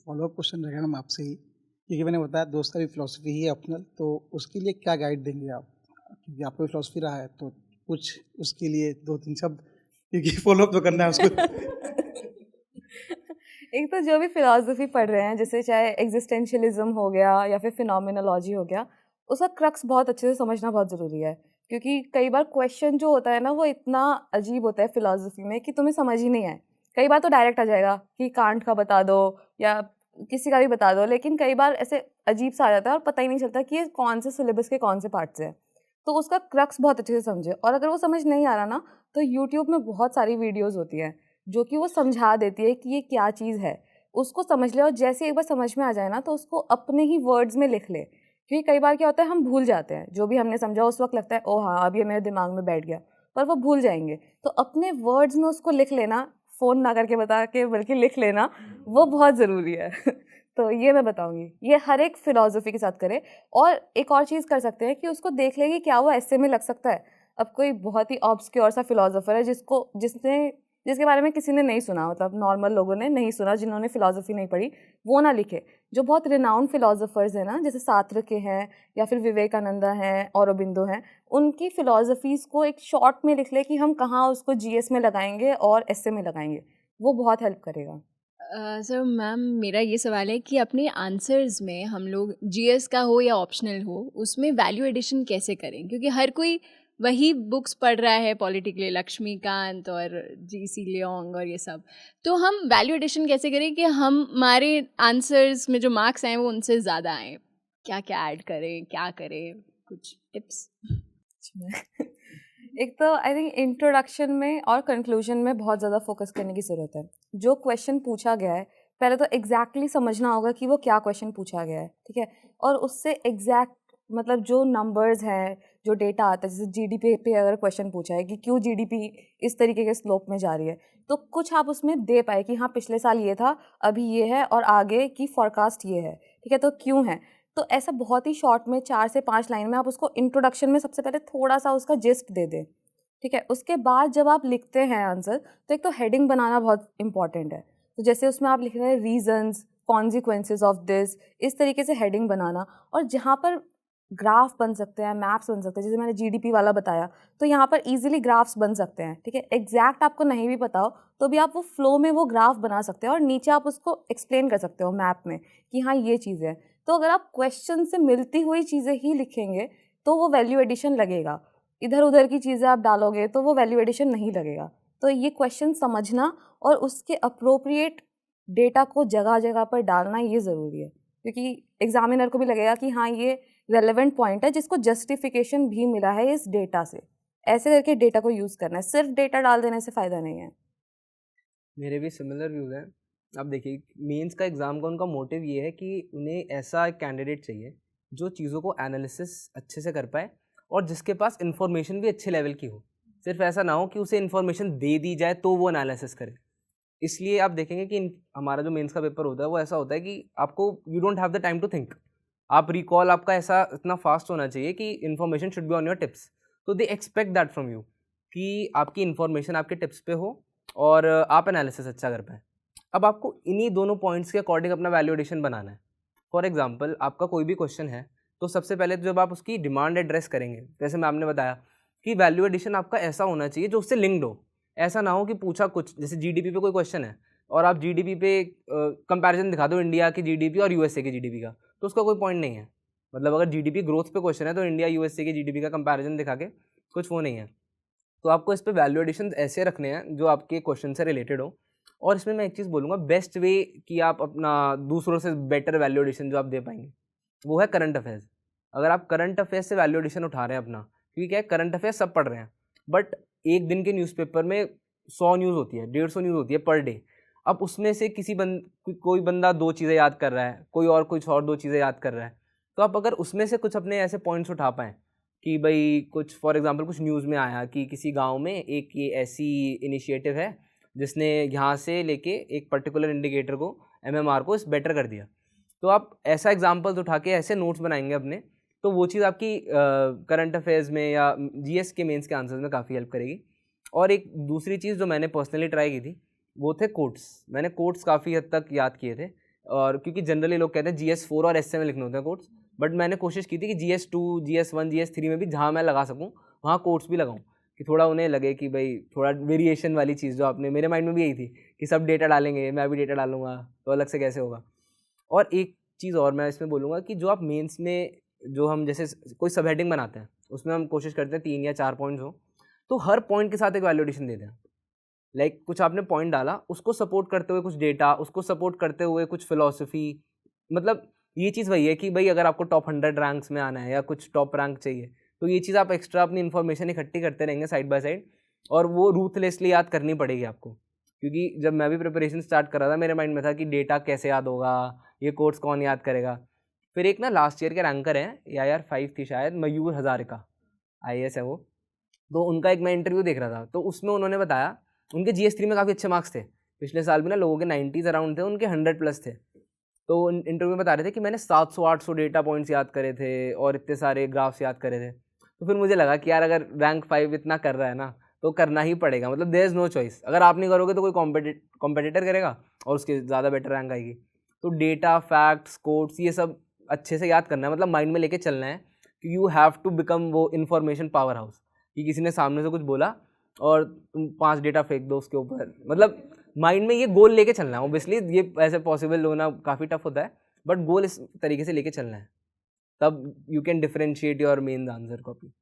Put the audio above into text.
Follow up question रहेगा ma'am आपसे ही, क्योंकि मैंने बताया दोस्त का भी फिलॉसफी ही है अपना, तो उसके लिए क्या गाइड देंगे आप? क्योंकि आपका भी फिलॉसफी रहा है, तो कुछ उसके लिए 2-3 शब्द, क्योंकि फॉलोअप तो करना है उसको। एक तो जो भी फिलॉसफी पढ़ रहे हैं, जैसे चाहे एग्जिस्टेंशियलिज्म हो गया या फिर फिनोमिनोलॉजी हो गया, उसका क्रक्स बहुत अच्छे से समझना बहुत ज़रूरी है। क्योंकि कई बार क्वेश्चन जो होता है ना, वो इतना अजीब होता है फिलॉसफी में कि तुम्हें समझ ही नहीं आए। कई बार तो डायरेक्ट आ जाएगा कि कांट का बता दो या किसी का भी बता दो, लेकिन कई बार ऐसे अजीब सा आ जाता है और पता ही नहीं चलता कि ये कौन से सिलेबस के कौन से पार्ट से है। तो उसका क्रक्स बहुत अच्छे से समझे, और अगर वो समझ नहीं आ रहा ना, तो यूट्यूब में बहुत सारी वीडियोज़ होती हैं जो कि वो समझा देती है कि ये क्या चीज़ है। उसको समझ ले, और जैसे एक बार समझ में आ जाए ना, तो उसको अपने ही वर्ड्स में लिख ले। क्योंकि कई बार क्या होता है, हम भूल जाते हैं जो भी हमने समझा। उस वक्त लगता है ओ हाँ, अब ये मेरे दिमाग में बैठ गया, पर वो भूल जाएंगे। तो अपने वर्ड्स में उसको लिख लेना, फ़ोन ना करके बता के बल्कि लिख लेना, वो बहुत ज़रूरी है। तो ये मैं बताऊंगी, ये हर एक फिलॉसफी के साथ करे। और एक और चीज़ कर सकते हैं कि उसको देख ले कि क्या वो ऐसे में लग सकता है। अब कोई बहुत ही ऑब्सक्योर सा फिलोसोफर है जिसके बारे में किसी ने नहीं सुना, मतलब नॉर्मल लोगों ने नहीं सुना, जिन्होंने फिलॉसफी नहीं पढ़ी, वो ना लिखे। जो बहुत रिनाउंड फिलोसोफर्स हैं ना, जैसे सात्र के हैं या फिर विवेकानंदा हैं, औरोबिंदो हैं, उनकी फिलॉसफीज़ को एक शॉर्ट में लिख ले कि हम कहाँ उसको जीएस में लगाएंगे और एसए में लगाएंगे, वो बहुत हेल्प करेगा। सर मैम, मेरा ये सवाल है कि अपने आंसर्स में हम लोग जीएस का हो या ऑप्शनल हो, उसमें वैल्यू एडिशन कैसे करें? क्योंकि हर कोई वही बुक्स पढ़ रहा है पॉलिटिकली, लक्ष्मीकांत और जीसी लियोंग और ये सब। तो हम वैल्यू एडिशन कैसे करें कि हमारे आंसर्स में जो मार्क्स आए वो उनसे ज़्यादा आएँ? क्या क्या ऐड करें, क्या करें? कुछ टिप्स? एक तो आई थिंक इंट्रोडक्शन में और कंक्लूजन में बहुत ज़्यादा फोकस करने की ज़रूरत है। जो क्वेश्चन पूछा गया है, पहले तो एग्जैक्टली समझना होगा कि वो क्या क्वेश्चन पूछा गया है, ठीक है। और उससे एग्जैक्ट, मतलब जो नंबर्स हैं, जो डेटा आता है, जैसे जीडीपी पे अगर क्वेश्चन पूछा है कि क्यों जीडीपी इस तरीके के स्लोप में जा रही है, तो कुछ आप उसमें दे पाए कि हाँ पिछले साल ये था, अभी ये है, और आगे की फॉरकास्ट ये है, ठीक है, तो क्यों है। तो ऐसा बहुत ही शॉर्ट में 4 से 5 लाइन में आप उसको इंट्रोडक्शन में सबसे पहले थोड़ा सा उसका जिस्ट दे दें, ठीक है। उसके बाद जब आप लिखते हैं आंसर, तो एक तो हेडिंग बनाना बहुत इंपॉर्टेंट है। तो जैसे उसमें आप लिख रहे हैं रीजंस, कॉन्सिक्वेंसेज ऑफ दिस, इस तरीके से हेडिंग बनाना। और जहाँ पर ग्राफ बन सकते हैं, मैप्स बन सकते हैं, जैसे मैंने जीडीपी वाला बताया, तो यहाँ पर इजीली ग्राफ्स बन सकते हैं, ठीक है। एग्जैक्ट आपको नहीं भी पता हो तो भी आप वो फ्लो में वो ग्राफ बना सकते हैं, और नीचे आप उसको एक्सप्लेन कर सकते हो मैप में कि हाँ ये चीज़ है। तो अगर आप क्वेश्चन से मिलती हुई चीज़ें ही लिखेंगे तो वो वैल्यू एडिशन लगेगा। इधर उधर की चीज़ें आप डालोगे तो वो वैल्यू एडिशन नहीं लगेगा। तो ये क्वेश्चन समझना और उसके अप्रोप्रिएट डेटा को जगह जगह पर डालना, ये ज़रूरी है। क्योंकि एग्जामिनर को भी लगेगा कि हाँ ये रेलेवेंट पॉइंट है जिसको जस्टिफिकेशन भी मिला है इस डेटा से। ऐसे करके डेटा को यूज़ करना है, सिर्फ डेटा डाल देने से फ़ायदा नहीं है। मेरे भी सिमिलर व्यूज़ हैं। अब देखिए, मेंस का एग्ज़ाम का उनका मोटिव ये है कि उन्हें ऐसा एक कैंडिडेट चाहिए जो चीज़ों को एनालिसिस अच्छे से कर पाए और जिसके पास इन्फॉर्मेशन भी अच्छे लेवल की हो। सिर्फ ऐसा ना हो कि उसे इन्फॉर्मेशन दे दी जाए तो वो एनालिसिस करे। इसलिए आप देखेंगे कि हमारा जो मेंस का पेपर होता है वो ऐसा होता है कि आपको you don't have the time to think. आप रिकॉल आपका ऐसा इतना फास्ट होना चाहिए कि information should be on your tips. तो they expect that from you कि आपकी इन्फॉर्मेशन आपके टिप्स पे हो और आप एनालिसिस अच्छा कर पाएँ। अब आपको इन्हीं दोनों पॉइंट्स के अकॉर्डिंग अपना वैल्यू एडिशन बनाना है। फॉर एग्जांपल, आपका कोई भी क्वेश्चन है तो सबसे पहले तो जब आप उसकी डिमांड एड्रेस करेंगे, जैसे मैं आपने बताया कि वैल्यू एडिशन आपका ऐसा होना चाहिए जो उससे लिंक्ड हो। ऐसा ना हो कि पूछा कुछ, जैसे जीडीपी पे कोई क्वेश्चन है और आप जीडीपी पे कंपैरिजन दिखा दो इंडिया की जीडीपी और यूएसए की जीडीपी का, तो उसका कोई पॉइंट नहीं है। मतलब अगर जीडीपी ग्रोथ पे क्वेश्चन है तो इंडिया यूएसए की जीडीपी का कंपैरिजन दिखा के कुछ वो नहीं है। तो आपको इस पे वैल्यू एडिशन ऐसे रखने हैं जो आपके क्वेश्चन से रिलेटेड हो। और इसमें मैं एक चीज़ बोलूँगा, बेस्ट वे कि आप अपना दूसरों से बेटर वैल्यू एडिशन जो आप दे पाएंगे वो है करंट अफेयर्स। अगर आप करंट अफेयर्स से वैल्यू एडिशन उठा रहे हैं अपना, क्योंकि क्या है, करंट अफेयर्स सब पढ़ रहे हैं, बट एक दिन के न्यूज़पेपर में 100 न्यूज़ होती है, 150 न्यूज़ होती है पर डे। अब उसमें से कोई बंदा 2 चीज़ें याद कर रहा है, कोई और कुछ और 2 चीज़ें याद कर रहा है। तो आप अगर उसमें से कुछ अपने ऐसे पॉइंट्स उठा पाएँ कि भाई कुछ फॉर एग्जांपल कुछ न्यूज़ में आया कि किसी गांव में एक ये ऐसी इनिशिएटिव है जिसने यहाँ से लेके एक पर्टिकुलर इंडिकेटर को, एमएमआर को, इस बेटर कर दिया। तो आप ऐसा एग्जांपल्स उठा के ऐसे नोट्स बनाएंगे अपने, तो वो चीज़ आपकी करंट अफेयर्स में या जीएस के मेंस के आंसर्स में काफ़ी हेल्प करेगी। और एक दूसरी चीज़ जो मैंने पर्सनली ट्राई की थी वो थे कोट्स। मैंने कोट्स काफ़ी हद तक याद किए थे। और क्योंकि जनरली लोग कहते हैं GS4 और S7 लिखने होते हैं कोट्स, बट मैंने कोशिश की थी कि GS2, GS1, GS3 में भी जहाँ मैं लगा सकूँ वहाँ कोट्स भी लगाऊँ, कि थोड़ा उन्हें लगे कि भाई थोड़ा वेरिएशन वाली चीज़, जो आपने मेरे माइंड में भी यही थी कि सब डेटा डालेंगे, मैं भी डेटा डालूंगा तो अलग से कैसे होगा। और एक चीज़ और मैं इसमें बोलूँगा कि जो आप मेंस में, जो हम जैसे कोई सब हेडिंग बनाते हैं उसमें हम कोशिश करते हैं 3 या 4 पॉइंट्स हो, तो हर पॉइंट के साथ एक वैल्यूएडिशन देते हैं। लाइक कुछ आपने पॉइंट डाला, उसको सपोर्ट करते हुए कुछ डेटा, उसको सपोर्ट करते हुए कुछ फिलॉसफी, मतलब ये चीज़ वही है कि भाई अगर आपको टॉप 100 रैंक्स में आना है या कुछ टॉप रैंक चाहिए, तो ये चीज़ आप एक्स्ट्रा अपनी इन्फॉर्मेशन इकट्ठी करते रहेंगे साइड बाय साइड, और वो रूथलेसली याद करनी पड़ेगी आपको। क्योंकि जब मैं भी प्रिपरेशन स्टार्ट कर रहा था, मेरे माइंड में था कि डेटा कैसे याद होगा, ये कोर्स कौन याद करेगा। फिर एक ना लास्ट ईयर के रैंकर हैं, AIR 5 थी शायद, मयूर हज़ारिका, IAS है वो, तो उनका एक मैं इंटरव्यू देख रहा था, तो उसमें उन्होंने बताया उनके GS3 में काफ़ी अच्छे मार्क्स थे, पिछले साल भी ना लोगों के 90s अराउंड थे, उनके 100+ थे। तो इंटरव्यू में बता रहे थे कि मैंने 700-800 डेटा पॉइंट्स याद करे थे और इतने सारे ग्राफ्स याद करे थे। तो फिर मुझे लगा कि यार अगर रैंक 5 इतना कर रहा है ना, तो करना ही पड़ेगा, मतलब देयर इज़ नो चॉइस। अगर आप नहीं करोगे तो कोई कॉम्पिटिटर करेगा और उसके ज़्यादा बेटर रैंक आएगी। तो डेटा, फैक्ट्स, कोट्स, ये सब अच्छे से याद करना है, मतलब माइंड में लेके चलना है कि यू हैव टू बिकम वो इन्फॉर्मेशन पावर हाउस, कि किसी ने सामने से कुछ बोला और तुम 5 डेटा फेंक दो उसके ऊपर, मतलब माइंड में ये गोल लेके चलना है। ऑब्वियसली ये ऐसे पॉसिबल होना काफ़ी टफ होता है, बट गोल इस तरीके से लेके चलना है, तब you can differentiate your main answer copy.